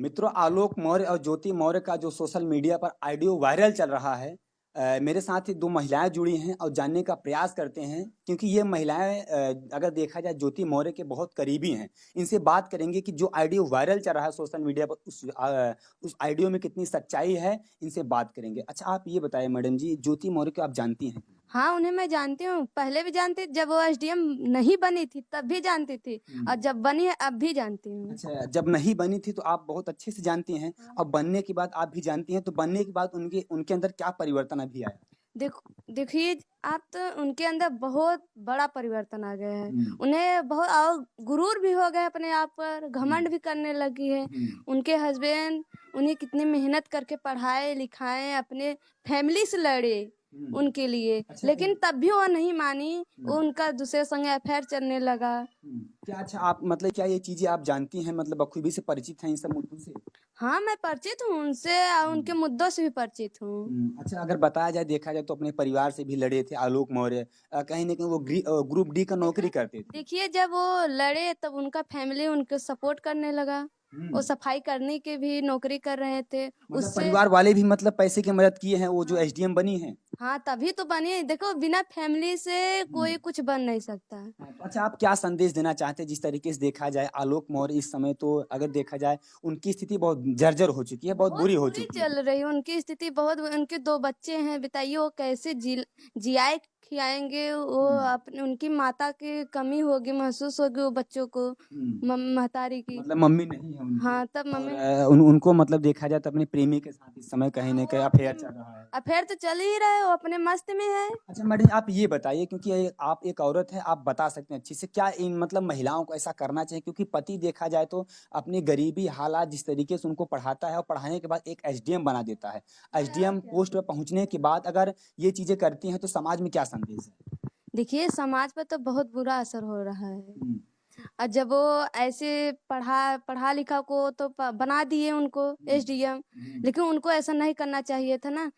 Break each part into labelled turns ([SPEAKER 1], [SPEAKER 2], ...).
[SPEAKER 1] मित्रों, आलोक मौर्य और ज्योति मौर्य का जो सोशल मीडिया पर ऑडियो वायरल चल रहा है, मेरे साथ ही दो महिलाएं जुड़ी हैं और जानने का प्रयास करते हैं, क्योंकि ये महिलाएं अगर देखा जाए ज्योति मौर्य के बहुत करीबी हैं। इनसे बात करेंगे कि जो ऑडियो वायरल चल रहा है सोशल मीडिया पर उस ऑडियो में कितनी सच्चाई है। इनसे बात करेंगे। अच्छा, आप ये बताएं मैडम जी, ज्योति मौर्य को आप जानती हैं?
[SPEAKER 2] हाँ, उन्हें मैं जानती हूँ। पहले भी जानती थी, जब वो एसडीएम नहीं बनी थी तब भी जानती थी, और जब बनी है अब भी जानती हूँ।
[SPEAKER 1] अच्छा, जब नहीं बनी थी तो आप बहुत अच्छे से जानती हैं, और बनने के बाद आप भी जानती हैं। तो बनने के बाद उनके उनके अंदर क्या परिवर्तन अभी आया?
[SPEAKER 2] देखिए, आप तो उनके अंदर बहुत बड़ा परिवर्तन आ गया है। उन्हें बहुत और गुरूर भी हो गया, अपने आप पर घमंड भी करने लगी है। उनके हस्बैंड उन्हें कितनी मेहनत करके पढ़ाए लिखाए, अपने फैमिली से लड़े उनके लिए,
[SPEAKER 1] अच्छा,
[SPEAKER 2] लेकिन तब भी वो नहीं मानी। वो उनका दूसरे संग अफेयर चलने लगा।
[SPEAKER 1] क्या अच्छा, आप मतलब क्या ये चीजें आप जानती हैं, मतलब बखूबी से परिचित हैं इन सब मुद्दों से?
[SPEAKER 2] हाँ, मैं परिचित हूँ उनसे, उनके मुद्दों से भी परिचित हूँ।
[SPEAKER 1] अच्छा, अगर बताया जाए, देखा जाए तो अपने परिवार से भी लड़े थे आलोक मौर्य। कहीं ना कहीं वो ग्रुप डी का नौकरी करते थे।
[SPEAKER 2] देखिए, जब वो लड़े तब उनका फैमिली उनको सपोर्ट करने लगा। वो सफाई करने के भी नौकरी कर रहे थे
[SPEAKER 1] मतलब
[SPEAKER 2] उससे।
[SPEAKER 1] परिवार वाले भी मतलब पैसे की मदद किए हैं, वो जो एसडीएम बनी है।
[SPEAKER 2] हाँ, तभी तो बनी। देखो, बिना फैमिली से कोई कुछ बन नहीं सकता।
[SPEAKER 1] हाँ, तो अच्छा, आप क्या संदेश देना चाहते हैं? जिस तरीके से देखा जाए, आलोक मौर्य इस समय तो अगर देखा जाए उनकी स्थिति बहुत जर्जर हो चुकी है, बहुत
[SPEAKER 2] बहुत
[SPEAKER 1] बुरी हो
[SPEAKER 2] बुरी
[SPEAKER 1] चुकी है।
[SPEAKER 2] चल रही है उनकी स्थिति, बहुत। उनके 2 बच्चे हैं, बताइए वो कैसे जियाए खियाएंगे। वो अपने उनकी माता की कमी होगी, महसूस होगी वो बच्चों को, महतारी की।
[SPEAKER 1] मतलब मम्मी नहीं है उनके।
[SPEAKER 2] हाँ, तब
[SPEAKER 1] और
[SPEAKER 2] मम्मी।
[SPEAKER 1] उनको मतलब देखा जाए तो अपने प्रेमी के साथ इस समय कहीं ना कहीं अफेयर चल रहा है।
[SPEAKER 2] अफेयर तो चल ही रहा है, वो अपने मस्त में है।
[SPEAKER 1] अच्छा मैडम, आप ये बताइए, क्योंकि आप एक औरत हैं, आप बता सकते हैं अच्छे से, क्या इन मतलब महिलाओं को ऐसा करना चाहिए? क्योंकि पति देखा जाए तो अपनी गरीबी हालात जिस तरीके से उनको पढ़ाता है और पढ़ाने के बाद एक एसडीएम बना देता है, एसडीएम पोस्ट पर पहुंचने के बाद अगर ये चीजें करती हैं तो समाज में क्या संदेश है?
[SPEAKER 2] देखिए, समाज पर तो बहुत बुरा असर हो रहा है।
[SPEAKER 1] हम्म,
[SPEAKER 2] और जब वो ऐसे पढ़ा पढ़ा लिखा को तो बना दिए उनको एसडीएम, लेकिन उनको ऐसा नहीं करना चाहिए था ना।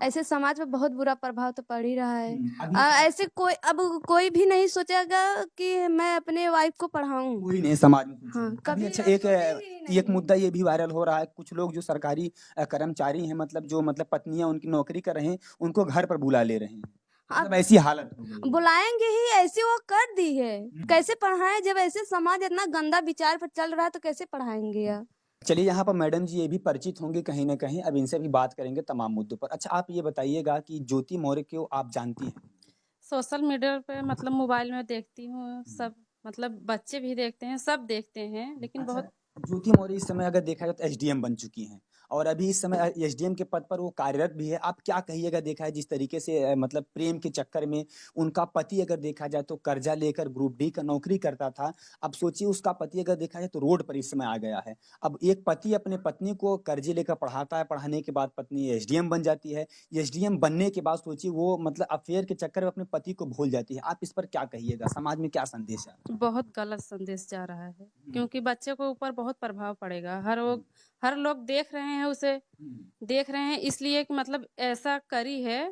[SPEAKER 2] ऐसे समाज पे बहुत बुरा प्रभाव तो पड़ ही रहा है।
[SPEAKER 1] अभी
[SPEAKER 2] ऐसे कोई अब कोई भी नहीं सोचेगा कि मैं अपने वाइफ को पढ़ाऊं।
[SPEAKER 1] कोई नहीं समाज में
[SPEAKER 2] हाँ,
[SPEAKER 1] पूछेगा। अभी
[SPEAKER 2] कभी
[SPEAKER 1] अच्छा,
[SPEAKER 2] सोचे ही
[SPEAKER 1] एक
[SPEAKER 2] नहीं।
[SPEAKER 1] मुद्दा ये भी वायरल हो रहा है, कुछ लोग जो सरकारी कर्मचारी हैं, मतलब जो मतलब पत्नियां उनकी नौकरी कर रहे हैं, उनको घर पर बुला ले रहे हैं।
[SPEAKER 2] हाँ,
[SPEAKER 1] मतलब ऐसी हालत हो गई है।
[SPEAKER 2] बुलाएंगे ही, ऐसी वो कर दी है। कैसे पढ़ाएं? जब ऐसे समाज इतना गंदा विचार पर चल रहा है तो कैसे पढ़ाएंगे यार?
[SPEAKER 1] चलिए, यहाँ पर मैडम जी ये भी परिचित होंगे कहीं ना कहीं, अब इनसे भी बात करेंगे तमाम मुद्दों पर। अच्छा, आप ये बताइएगा कि ज्योति मौर्य को आप जानती हैं?
[SPEAKER 3] सोशल मीडिया पे मतलब मोबाइल में देखती हूँ सब, मतलब बच्चे भी देखते हैं, सब देखते हैं, लेकिन
[SPEAKER 1] अच्छा,
[SPEAKER 3] बहुत।
[SPEAKER 1] ज्योति मौर्य इस समय अगर देखा जाए तो एसडीएम बन चुकी हैं, और अभी इस समय एसडीएम के पद पर वो कार्यरत भी है। आप क्या कहिएगा, देखा है जिस तरीके से मतलब प्रेम के चक्कर में उनका पति अगर देखा जाए तो कर्जा लेकर ग्रुप डी का नौकरी करता था। अब सोचिए, उसका पति अगर देखा जाए तो रोड पर इस समय आ गया है। अब एक पति अपने पत्नी को कर्जे लेकर पढ़ाता है, पढ़ाने के बाद पत्नी एसडीएम बन जाती है। एसडीएम बनने के बाद सोचिए वो मतलब अफेयर के चक्कर में अपने पति को भूल जाती है। आप इस पर क्या कहिएगा? समाज में क्या संदेश है?
[SPEAKER 3] बहुत गलत संदेश जा रहा है, क्योंकि बच्चे को ऊपर बहुत प्रभाव पड़ेगा। हर लोग देख रहे हैं उसे, देख रहे हैं इसलिए कि मतलब ऐसा करी है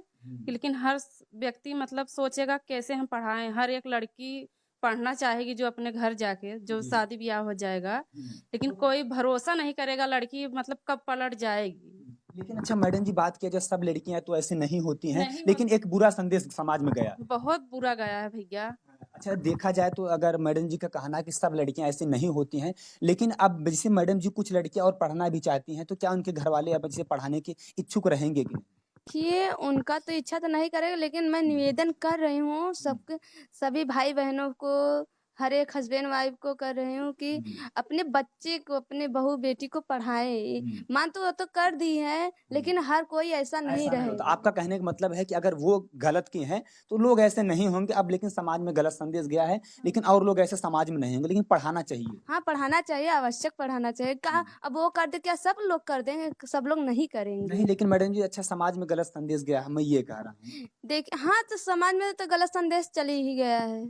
[SPEAKER 3] लेकिन हर व्यक्ति मतलब सोचेगा कैसे हम पढ़ाएं। हर एक लड़की पढ़ना चाहेगी जो अपने घर जाके, जो शादी ब्याह हो जाएगा, लेकिन कोई भरोसा नहीं करेगा लड़की मतलब कब पलट जाएगी।
[SPEAKER 1] लेकिन अच्छा मैडम जी, बात किया जाए सब लड़कियां तो ऐसे नहीं होती हैं,
[SPEAKER 3] नहीं
[SPEAKER 1] लेकिन एक बुरा संदेश समाज में गया।
[SPEAKER 3] बहुत बुरा गया है भैया।
[SPEAKER 1] अच्छा, देखा जाए तो अगर मैडम जी का कहना है कि सब लड़कियां ऐसी नहीं होती हैं, लेकिन अब जैसे मैडम जी कुछ लड़कियां और पढ़ना भी चाहती हैं, तो क्या उनके घर वाले अब जैसे पढ़ाने के इच्छुक रहेंगे कि नहीं?
[SPEAKER 2] देखिए, उनका तो इच्छा तो नहीं करेगा, लेकिन मैं निवेदन कर रही हूँ सबके, सभी भाई बहनों को, हर एक हस्बैंड वाइफ को कर रही हूँ कि अपने बच्चे को, अपने बहू बेटी को पढ़ाए। माँ तो वो तो कर दी है, लेकिन हर कोई ऐसा नहीं
[SPEAKER 1] ऐसा नहीं होता।
[SPEAKER 2] रहेगा।
[SPEAKER 1] आपका कहने का मतलब है कि अगर वो गलत की हैं तो लोग ऐसे नहीं होंगे अब, लेकिन समाज में गलत संदेश गया है, लेकिन और लोग ऐसे समाज में नहीं होंगे, लेकिन पढ़ाना चाहिए।
[SPEAKER 2] हाँ, पढ़ाना चाहिए, आवश्यक पढ़ाना चाहिए। कहा अब वो कर दे, क्या सब लोग कर देंगे? सब लोग नहीं करेंगे।
[SPEAKER 1] नहीं, लेकिन मैडम जी अच्छा, समाज में गलत संदेश गया है, मैं ये कह रहा हूँ।
[SPEAKER 2] देख, हाँ, तो समाज में तो गलत संदेश चली ही गया है।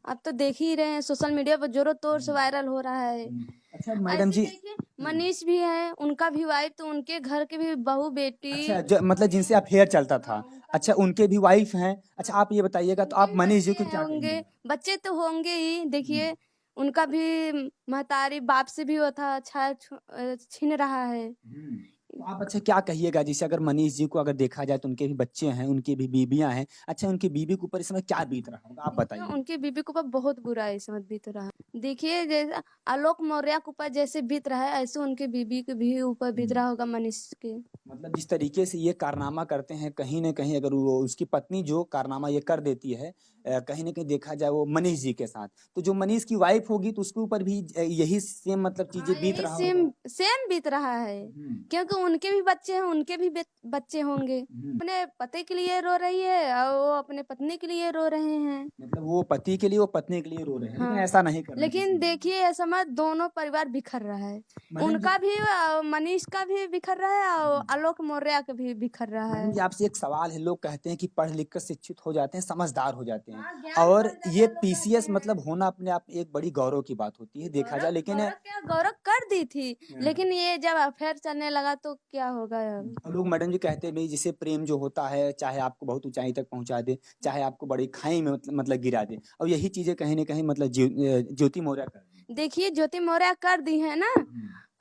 [SPEAKER 2] अब तो देख ही रहे हैं, सोशल मीडिया पर जोरों तोर से वायरल हो रहा है।
[SPEAKER 1] अच्छा मैडम
[SPEAKER 2] ऐसे
[SPEAKER 1] जी।
[SPEAKER 2] देखिए, मनीष भी है, उनका भी वाइफ, तो उनके घर के भी बहू बेटी।
[SPEAKER 1] अच्छा, मतलब जिनसे अफेयर चलता था, अच्छा उनके भी वाइफ हैं। अच्छा, आप ये बताइएगा तो आप
[SPEAKER 2] उनके
[SPEAKER 1] मनीष जी को
[SPEAKER 2] बच्चे
[SPEAKER 1] क्या
[SPEAKER 2] होंगे,
[SPEAKER 1] कहिएगा?
[SPEAKER 2] बच्चे तो होंगे ही। देखिए, उनका भी महतारी बाप से भी वो था अच्छा छीन रहा है।
[SPEAKER 1] तो आप अच्छा क्या कहिएगा, जैसे अगर मनीष जी को अगर देखा जाए तो उनके भी बच्चे हैं, उनकी भी बीबियां हैं, अच्छा उनकी बीबी के ऊपर इस समय क्या बीत रहा होगा आप
[SPEAKER 2] देखिए
[SPEAKER 1] बताइए।
[SPEAKER 2] उनकी बीबी के ऊपर बहुत बुरा इस समय बीत रहा है। देखिए जैसे आलोक मौर्य के ऊपर जैसे बीत रहा है ऐसे उनकी बीबी के भी ऊपर बीत रहा होगा मनीष के।
[SPEAKER 1] मतलब जिस तरीके से ये कारनामा करते हैं, कहीं न कहीं अगर वो उसकी पत्नी जो कारनामा ये कर देती है, कहीं न कहीं देखा जाए वो मनीष जी के साथ, तो जो मनीष की वाइफ़ होगी तो उसके ऊपर भी यही सेम मतलब चीज़ें बीत
[SPEAKER 2] यही
[SPEAKER 1] रहा
[SPEAKER 2] सेम
[SPEAKER 1] होगा।
[SPEAKER 2] सेम बीत रहा है क्योंकि उनके भी बच्चे हैं उनके भी बच्चे होंगे। अपने पति के लिए रो रही है और वो अपने पत्नी के लिए रो रहे हैं।
[SPEAKER 1] मतलब वो पति के लिए, वो पत्नी के लिए रो रहे हैं, लेकिन
[SPEAKER 2] हाँ
[SPEAKER 1] ऐसा नहीं करना
[SPEAKER 2] लेकिन
[SPEAKER 1] चाहिए।
[SPEAKER 2] देखिए ये समय दोनों परिवार बिखर रहा है।
[SPEAKER 1] मैडम जी
[SPEAKER 2] उनका भी मनीष का भी बिखर रहा है और आलोक मौर्य का भी बिखर रहा
[SPEAKER 1] मैडम
[SPEAKER 2] है।
[SPEAKER 1] जी आपसे एक सवाल है, लोग कहते हैं कि पढ़ लिख कर शिक्षित हो जाते हैं, समझदार हो जाते हैं,
[SPEAKER 2] हाँ ज्ञान
[SPEAKER 1] और
[SPEAKER 2] बढ़ जाता
[SPEAKER 1] ये
[SPEAKER 2] है लोग कहते
[SPEAKER 1] पीसीएस
[SPEAKER 2] हैं।
[SPEAKER 1] मतलब होना अपने आप एक बड़ी गौरव की बात होती है देखा जाए, लेकिन
[SPEAKER 2] गौरव क्या गौरव कर दी थी
[SPEAKER 1] हाँ।
[SPEAKER 2] लेकिन ये जब अफेयर चलने लगा तो क्या होगा अब।
[SPEAKER 1] लोग मैडम जी कहते हैं भाई जिसे प्रेम जो होता है चाहे आपको बहुत ऊंचाई तक पहुंचा दे, चाहे आपको बड़ी खाई में मतलब गिरा दे, और यही चीजें कहीं ना कहीं मतलब ज्योति मौर्य कर दी।
[SPEAKER 2] देखिए ज्योति मौर्य कर दी है ना।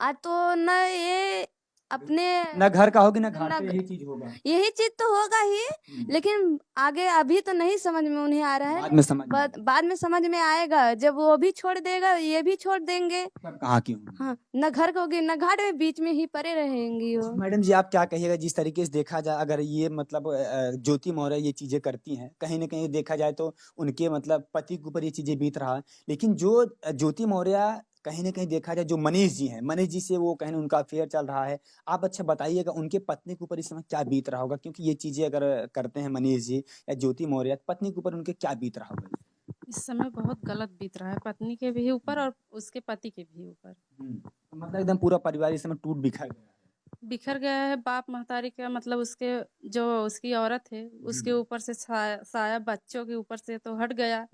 [SPEAKER 2] आज तो न ये अपने
[SPEAKER 1] ना घर का होगी ना घाट
[SPEAKER 2] ना
[SPEAKER 1] का, यही चीज होगा।
[SPEAKER 2] यही चीज तो होगा ही लेकिन आगे अभी तो नहीं समझ में उन्हें आ रहा है।
[SPEAKER 1] बाद में समझ में
[SPEAKER 2] बाद में समझ में आएगा जब वो भी छोड़ देगा ये भी छोड़ देंगे।
[SPEAKER 1] सब कहाँ की होंगी।
[SPEAKER 2] हाँ न घर का होगी न घाट में बीच में ही पड़े रहेंगी वो।
[SPEAKER 1] मैडम जी आप क्या कहिएगा, जिस तरीके से देखा जाए अगर ये मतलब ज्योति मौर्य ये चीजें करती हैं, कहीं ना कहीं देखा जाए तो उनके मतलब पति के ऊपर ये चीजें बीत रहा है, लेकिन जो ज्योति मौर्य कहीं ना कहीं देखा जाए जो मनीष जी हैं, मनीष जी से वो कहीं उनका अफेयर चल रहा है, आप अच्छा बताइएगा उनके पत्नी के ऊपर इस समय क्या बीत रहा होगा, क्योंकि ये चीजें अगर करते हैं मनीष जी या ज्योति मौर्य, पत्नी के ऊपर उनके क्या बीत रहा होगा।
[SPEAKER 3] इस समय बहुत गलत बीत रहा है पत्नी के भी ऊपर और उसके पति के भी ऊपर।
[SPEAKER 1] तो मतलब एकदम पूरा परिवार इस समय टूट बिखर गया है।
[SPEAKER 3] बिखर गया है। बाप महतारी का मतलब उसके जो उसकी औरत है उसके ऊपर से साया बच्चों के ऊपर से तो हट गया।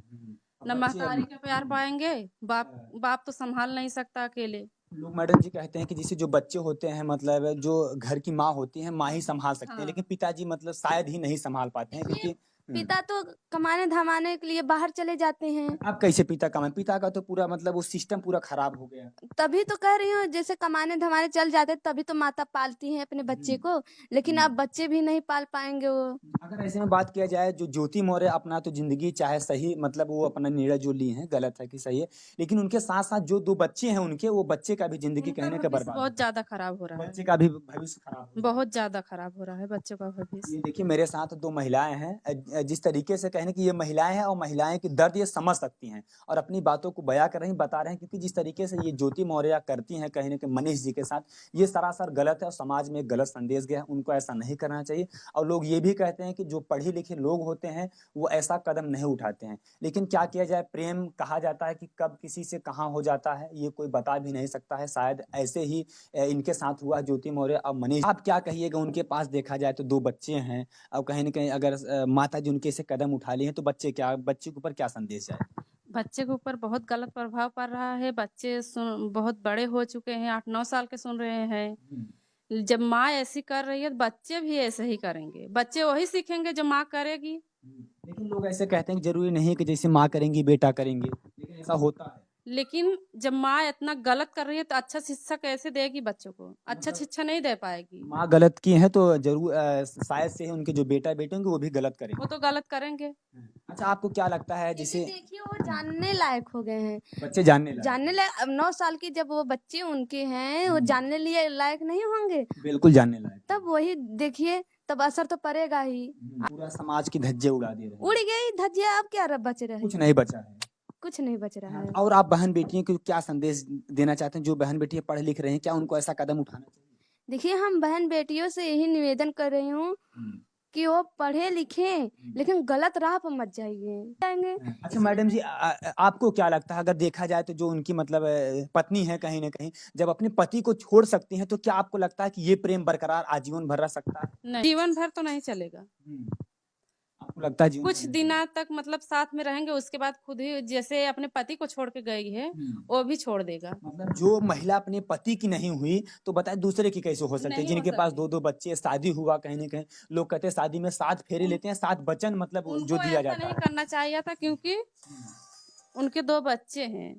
[SPEAKER 1] अब
[SPEAKER 3] न
[SPEAKER 1] बच्चे
[SPEAKER 3] महतारी का प्यार पाएंगे। बाप तो संभाल नहीं सकता अकेले।
[SPEAKER 1] लोग मैडम जी कहते हैं कि जैसे जो बच्चे होते हैं मतलब जो घर की माँ होती है, माँ ही संभाल सकते हैं,
[SPEAKER 3] हाँ।
[SPEAKER 1] लेकिन पिताजी मतलब शायद ही नहीं संभाल पाते हैं, क्योंकि
[SPEAKER 2] पिता तो कमाने धमाने के लिए बाहर चले जाते हैं।
[SPEAKER 1] अब कैसे पिता कमाए, पिता का तो पूरा मतलब वो सिस्टम पूरा खराब हो गया।
[SPEAKER 2] तभी तो कह रही हूँ जैसे कमाने धमाने चल जाते तभी तो माता पालती है अपने बच्चे को लेकिन अब बच्चे भी नहीं पाल पाएंगे वो।
[SPEAKER 1] अगर ऐसे में बात किया जाए जो ज्योति मौर्य अपना तो जिंदगी चाहे सही मतलब वो अपना निर्णय जो ली है गलत है कि सही है, लेकिन उनके साथ साथ जो दो बच्चे हैं उनके, वो बच्चे का भी जिंदगी
[SPEAKER 3] उनका
[SPEAKER 1] कहीं ना कहीं
[SPEAKER 3] भविष्य
[SPEAKER 1] बर्बाद
[SPEAKER 3] बहुत
[SPEAKER 1] हो
[SPEAKER 3] ज्यादा खराब हो रहा
[SPEAKER 1] बच्चे
[SPEAKER 3] है।
[SPEAKER 1] का भी भविष्य खराब हो रहा है।
[SPEAKER 3] बहुत ज्यादा खराब हो रहा है बच्चों का भविष्य।
[SPEAKER 1] ये देखिए मेरे साथ दो महिलाएं हैं, जिस तरीके से कहने की ये महिलाएं हैं और महिलाएं की दर्द ये समझ सकती हैं और अपनी बातों को बयां कर रही बता रहे हैं, क्योंकि जिस तरीके से ये ज्योति मौर्य करती हैं कहीं ना कहीं मनीष जी के साथ, ये सरासर गलत है और समाज में एक गलत संदेश गया है, उनको ऐसा नहीं करना चाहिए। और लोग ये भी कहते हैं कि जो पढ़े लिखे लोग होते हैं वो ऐसा कदम नहीं उठाते हैं, लेकिन क्या किया जाए, प्रेम कहा जाता है कि कब किसी से कहाँ हो जाता है ये कोई बता भी नहीं सकता है, शायद ऐसे ही इनके साथ हुआ ज्योति मौर्य और मनीष। आप क्या कहिएगा, उनके पास देखा जाए तो दो बच्चे हैं, अब कहीं ना कहीं अगर माता जी उनके से कदम उठा लिए हैं तो बच्चे के ऊपर क्या संदेश जाए।
[SPEAKER 3] बच्चे के ऊपर बहुत गलत प्रभाव पड़ रहा है। बच्चे बहुत बड़े हो चुके हैं, 8-9 साल के सुन रहे हैं। जब माँ ऐसी कर रही है तो बच्चे भी ऐसे ही करेंगे। बच्चे वही सीखेंगे जो माँ करेगी।
[SPEAKER 1] लेकिन लोग ऐसे कहते हैं कि जरूरी नहीं है कि जैसे माँ करेंगी बेटा करेंगे, लेकिन ऐसा होता है।
[SPEAKER 3] लेकिन जब माँ इतना गलत कर रही है तो अच्छा शिक्षा कैसे देगी बच्चों को? अच्छा शिक्षा नहीं दे पाएगी।
[SPEAKER 1] माँ गलत की है तो जरूर शायद से उनके जो बेटा बेटे होंगे वो भी गलत करेंगे।
[SPEAKER 3] वो तो गलत करेंगे।
[SPEAKER 1] अच्छा आपको क्या लगता है जैसे
[SPEAKER 2] देखिए वो जानने लायक हो गए हैं।
[SPEAKER 1] बच्चे जानने
[SPEAKER 2] लायक अब 9 साल की जब वो बच्चे उनके हैं वो जानने लिए लायक नहीं होंगे
[SPEAKER 1] बिल्कुल जानने लायक,
[SPEAKER 2] तब वही देखिए तब असर तो पड़ेगा ही।
[SPEAKER 1] पूरा समाज की धज्जे उड़ा दे रहे हैं।
[SPEAKER 2] उड़ गई धज्जियां अब क्या बच रहे
[SPEAKER 1] कुछ नहीं बचा है।
[SPEAKER 2] कुछ नहीं बच रहा है।
[SPEAKER 1] और आप बहन बेटियों को क्या संदेश देना चाहते हैं, जो बहन बेटियां पढ़ लिख रहे हैं, क्या उनको ऐसा कदम उठाना चाहिए?
[SPEAKER 2] देखिए हम बहन बेटियों से यही निवेदन कर रही हूँ कि वो पढ़े लिखे लेकिन गलत राह पर मत जाएंगे।
[SPEAKER 1] अच्छा मैडम जी आपको क्या लगता है, अगर देखा जाए तो जो उनकी मतलब पत्नी है कहीं ना कहीं जब अपने पति को छोड़ सकती हैं, तो क्या आपको लगता है कि ये प्रेम बरकरार आजीवन भर रह सकता है?
[SPEAKER 3] नहीं, जीवन भर तो नहीं चलेगा।
[SPEAKER 1] आपको लगता है
[SPEAKER 3] कुछ दिनों तक मतलब साथ में रहेंगे, उसके बाद खुद ही जैसे अपने पति को छोड़ के गई है वो भी छोड़ देगा।
[SPEAKER 1] मतलब जो महिला अपने पति की नहीं हुई तो बताए दूसरे की कैसे हो सकती है, जिनके पास 2-2 बच्चे, शादी हुआ, कहीं ना कहीं लोग कहते हैं शादी में 7 फेरे लेते हैं, 7 वचन मतलब जो दिया जाता
[SPEAKER 3] नहीं
[SPEAKER 1] है।
[SPEAKER 3] करना चाहिए था, क्योंकि उनके 2 बच्चे हैं।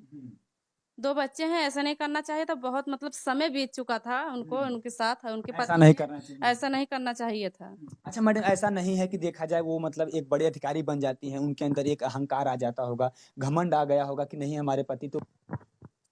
[SPEAKER 3] 2 बच्चे हैं, ऐसा नहीं करना चाहिए था। बहुत मतलब समय बीत चुका था उनको, उनके साथ उनके
[SPEAKER 1] ऐसा
[SPEAKER 3] पति
[SPEAKER 1] नहीं
[SPEAKER 3] ने
[SPEAKER 1] करना चाहिए।
[SPEAKER 3] ऐसा नहीं करना चाहिए था।
[SPEAKER 1] अच्छा मैडम, ऐसा नहीं है कि देखा जाए वो मतलब एक बड़े अधिकारी बन जाती हैं, उनके अंदर एक अहंकार आ जाता होगा, घमंड आ गया होगा कि नहीं हमारे पति तो।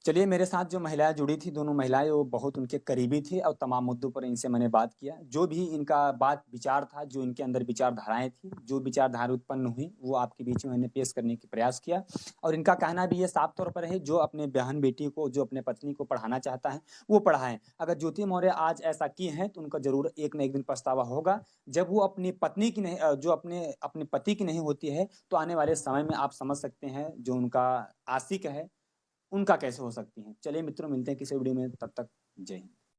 [SPEAKER 1] चलिए, मेरे साथ जो महिलाएँ जुड़ी थी, दोनों महिलाएँ वो बहुत उनके करीबी थी और तमाम मुद्दों पर इनसे मैंने बात किया। जो भी इनका बात विचार था, जो इनके अंदर विचारधाराएँ थी, जो विचारधारा उत्पन्न हुई, वो आपके बीच में मैंने पेश करने की प्रयास किया। और इनका कहना भी ये साफ तौर पर है, जो अपने बहन-बेटी को, जो अपने पत्नी को पढ़ाना चाहता है, वो पढ़ाएँ। अगर ज्योति मौर्य आज ऐसा की हैं, तो उनका ज़रूर एक न एक दिन पछतावा होगा। जब वो अपनी पत्नी की नहीं जो अपने अपने पति की नहीं होती है, तो आने वाले समय में आप समझ सकते हैं, जो उनका आशिक है, उनका कैसे हो सकती हैं। चलिए मित्रों, मिलते हैं किसी वीडियो में, तब तक जय हिंद।